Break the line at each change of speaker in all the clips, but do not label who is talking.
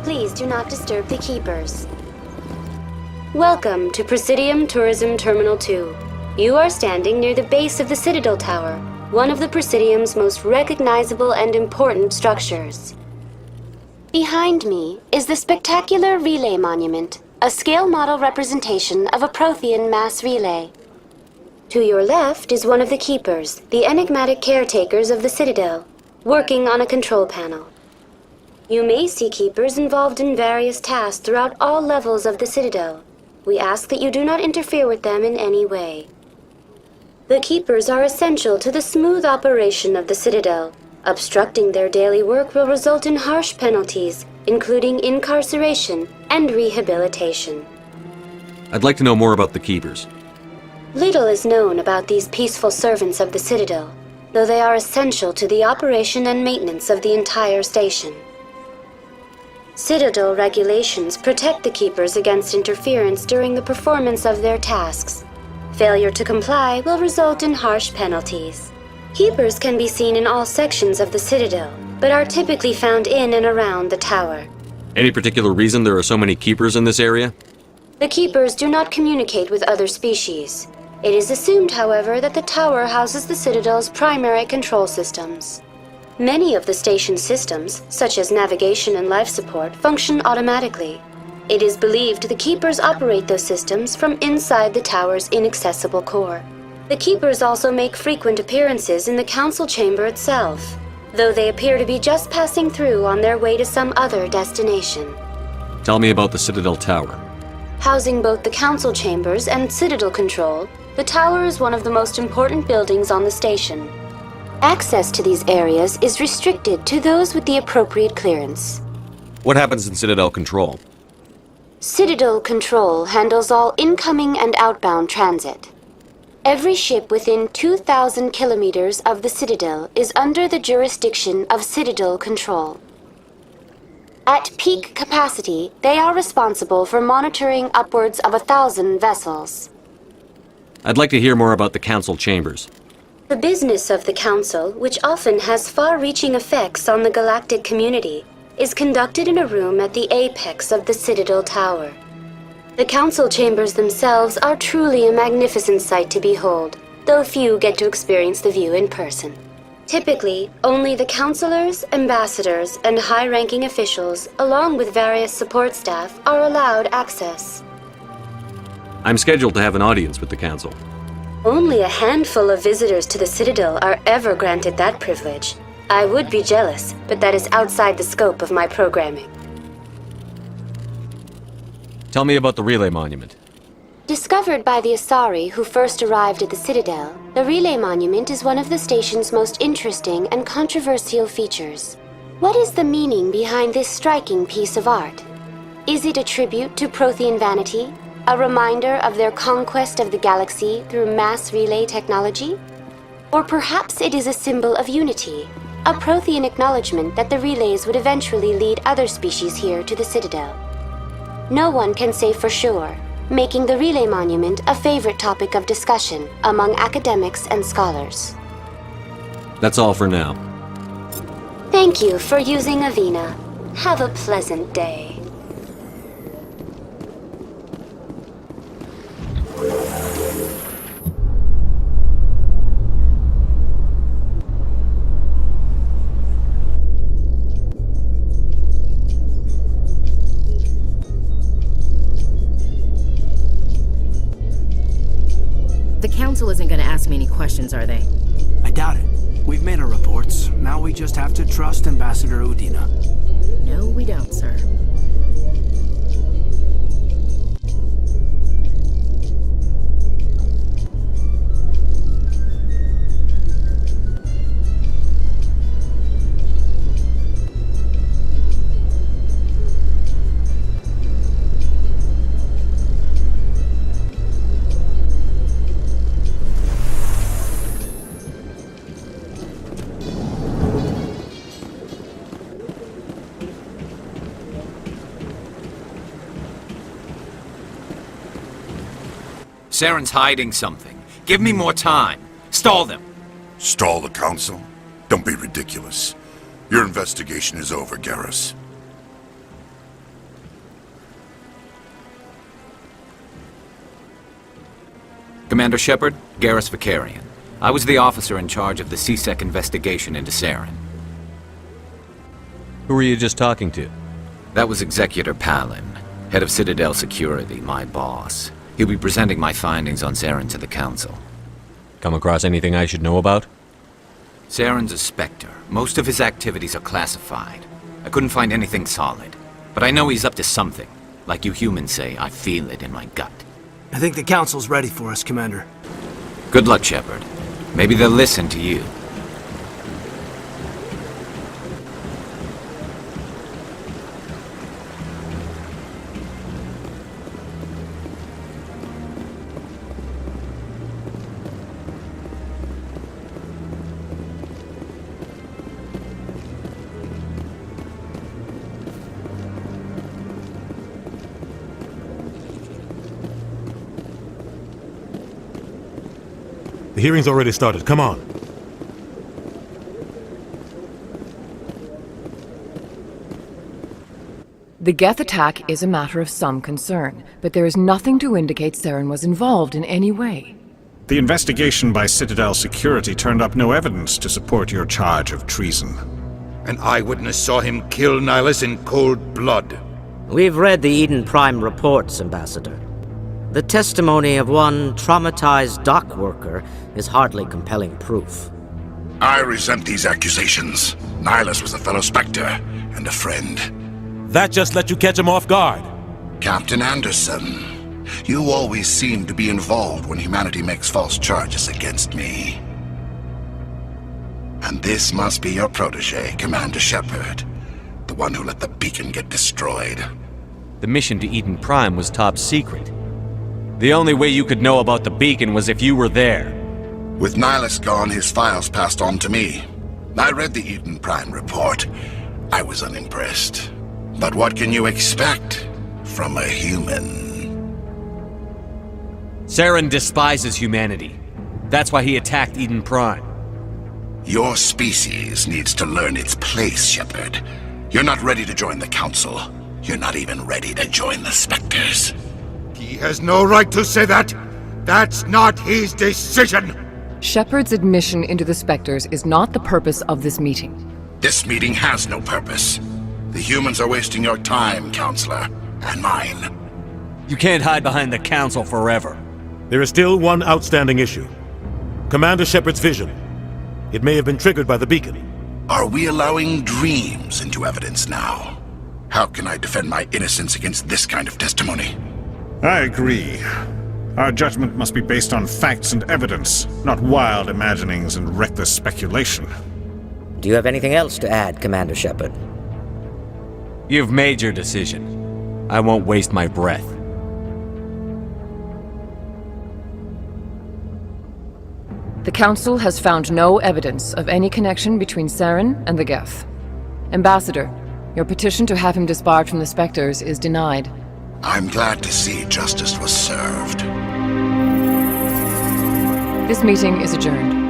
Please do not disturb the Keepers. Welcome to Presidium Tourism Terminal 2. You are standing near the base of the Citadel Tower, one of the Presidium's most recognizable and important structures. Behind me is the spectacular Relay Monument, a scale model representation of a Prothean mass relay. To your left is one of the Keepers, the enigmatic caretakers of the Citadel, working on a control panel. You may see Keepers involved in various tasks throughout all levels of the Citadel. We ask that you do not interfere with them in any way. The Keepers are essential to the smooth operation of the Citadel. Obstructing their daily work will result in harsh penalties, including incarceration and rehabilitation.
I'd like to know more about the Keepers.
Little is known about these peaceful servants of the Citadel, though they are essential to the operation and maintenance of the entire station. Citadel regulations protect the Keepers against interference during the performance of their tasks. Failure to comply will result in harsh penalties. Keepers can be seen in all sections of the Citadel, but are typically found in and around the tower.
Any particular reason there are so many Keepers in this area?
The Keepers do not communicate with other species. It is assumed, however, that the tower houses the Citadel's primary control systems. Many of the station's systems, such as navigation and life support, function automatically. It is believed the Keepers operate those systems from inside the tower's inaccessible core. The Keepers also make frequent appearances in the Council Chamber itself, though they appear to be just passing through on their way to some other destination.
Tell me about the Citadel Tower.
Housing both the Council Chambers and Citadel Control, the tower is one of the most important buildings on the station. Access to these areas is restricted to those with the appropriate clearance.
What happens in Citadel Control?
Citadel Control handles all incoming and outbound transit. Every ship within 2,000 kilometers of the Citadel is under the jurisdiction of Citadel Control. At peak capacity, they are responsible for monitoring upwards of 1,000 vessels.
I'd like to hear more about the Council Chambers.
The business of the Council, which often has far-reaching effects on the galactic community, is conducted in a room at the apex of the Citadel Tower. The Council Chambers themselves are truly a magnificent sight to behold, though few get to experience the view in person. Typically, only the councilors, ambassadors, and high-ranking officials, along with various support staff, are allowed access.
I'm scheduled to have an audience with the Council.
Only a handful of visitors to the Citadel are ever granted that privilege. I would be jealous, but that is outside the scope of my programming.
Tell me about the Relay Monument.
Discovered by the Asari who first arrived at the Citadel, the Relay Monument is one of the station's most interesting and controversial features. What is the meaning behind this striking piece of art? Is it a tribute to Prothean vanity? A reminder of their conquest of the galaxy through mass relay technology? Or perhaps it is a symbol of unity, a Prothean acknowledgement that the relays would eventually lead other species here to the Citadel. No one can say for sure, making the Relay Monument a favorite topic of discussion among academics and scholars.
That's all for now.
Thank you for using Avina. Have a pleasant day.
The Council isn't gonna ask me any questions, are they?
I doubt it. We've made our reports. Now we just have to trust Ambassador Udina.
No, we don't, sir.
Saren's hiding something. Give me more time. Stall them.
Stall the Council? Don't be ridiculous. Your investigation is over, Garrus.
Commander Shepard, Garrus Vakarian. I was the officer in charge of the C-Sec investigation into Saren.
Who were you just talking to?
That was Executor Palin, head of Citadel Security, my boss. He'll be presenting my findings on Saren to the Council.
Come across anything I should know about?
Saren's a Spectre. Most of his activities are classified. I couldn't find anything solid. But I know he's up to something. Like you humans say, I feel it in my gut.
I think the Council's ready for us, Commander.
Good luck, Shepard. Maybe they'll listen to you.
The hearing's already started. Come on.
The Geth attack is a matter of some concern, but there is nothing to indicate Saren was involved in any way.
The investigation by Citadel Security turned up no evidence to support your charge of treason.
An eyewitness saw him kill Nihilus in cold blood.
We've read the Eden Prime reports, Ambassador. The testimony of one traumatized dock worker is hardly compelling proof.
I resent these accusations. Nihilus was a fellow Spectre and a friend.
That just let you catch him off guard.
Captain Anderson, you always seem to be involved when humanity makes false charges against me. And this must be your protege, Commander Shepard, the one who let the beacon get destroyed.
The mission to Eden Prime was top secret. The only way you could know about the beacon was if you were there.
With Nihilus gone, his files passed on to me. I read the Eden Prime report. I was unimpressed. But what can you expect from a human?
Saren despises humanity. That's why he attacked Eden Prime.
Your species needs to learn its place, Shepard. You're not ready to join the Council. You're not even ready to join the Spectres.
He has no right to say that! That's not his decision!
Shepard's admission into the Spectres is not the purpose of this meeting.
This meeting has no purpose. The humans are wasting your time, Counselor, and mine.
You can't hide behind the Council forever.
There is still one outstanding issue. Commander Shepard's vision. It may have been triggered by the beacon.
Are we allowing dreams into evidence now? How can I defend my innocence against this kind of testimony?
I agree. Our judgment must be based on facts and evidence, not wild imaginings and reckless speculation.
Do you have anything else to add, Commander Shepard?
You've made your decision. I won't waste my breath.
The Council has found no evidence of any connection between Saren and the Geth. Ambassador, your petition to have him disbarred from the Spectres is denied.
I'm glad to see justice was served.
This meeting is adjourned.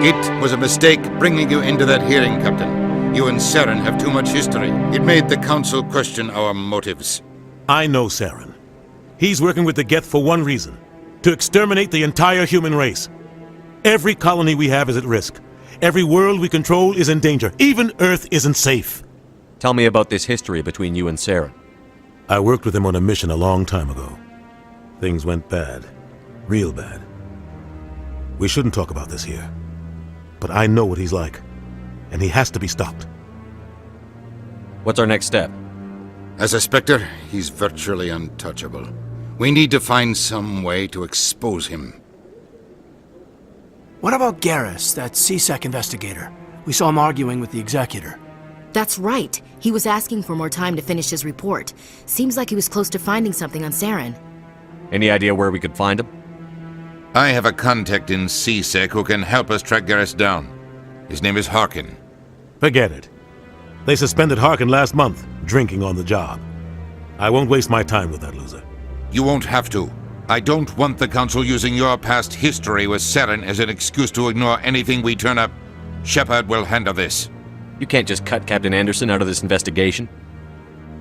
It was a mistake bringing you into that hearing, Captain. You and Saren have too much history. It made the Council question our motives.
I know Saren. He's working with the Geth for one reason. To exterminate the entire human race. Every colony we have is at risk. Every world we control is in danger. Even Earth isn't safe.
Tell me about this history between you and Saren.
I worked with him on a mission a long time ago. Things went bad. Real bad. We shouldn't talk about this here. But I know what he's like. And he has to be stopped.
What's our next step?
As a Spectre, he's virtually untouchable. We need to find some way to expose him.
What about Garrus, that C-Sec investigator? We saw him arguing with the Executor.
That's right. He was asking for more time to finish his report. Seems like he was close to finding something on Saren.
Any idea where we could find him?
I have a contact in C-Sec who can help us track Garrus down. His name is Harkin.
Forget it. They suspended Harkin last month, drinking on the job. I won't waste my time with that loser.
You won't have to. I don't want the Council using your past history with Saren as an excuse to ignore anything we turn up. Shepard will handle this.
You can't just cut Captain Anderson out of this investigation.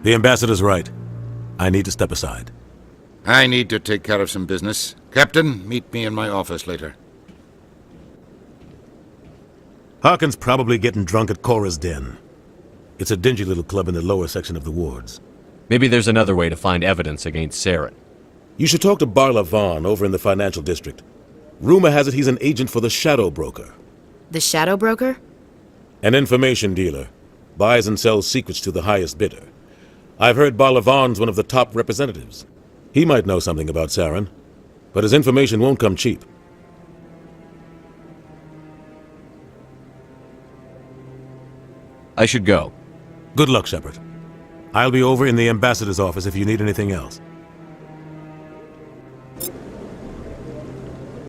The ambassador's right. I need to step aside.
I need to take care of some business. Captain, meet me in my office later.
Harkin's probably getting drunk at Cora's Den. It's a dingy little club in the lower section of the wards.
Maybe there's another way to find evidence against Saren.
You should talk to Barla Vaughn over in the financial district. Rumor has it he's an agent for the Shadow Broker.
The Shadow Broker?
An information dealer. Buys and sells secrets to the highest bidder. I've heard Barla Vaughn's one of the top representatives. He might know something about Saren, but his information won't come cheap.
I should go.
Good luck, Shepard. I'll be over in the ambassador's office if you need anything else.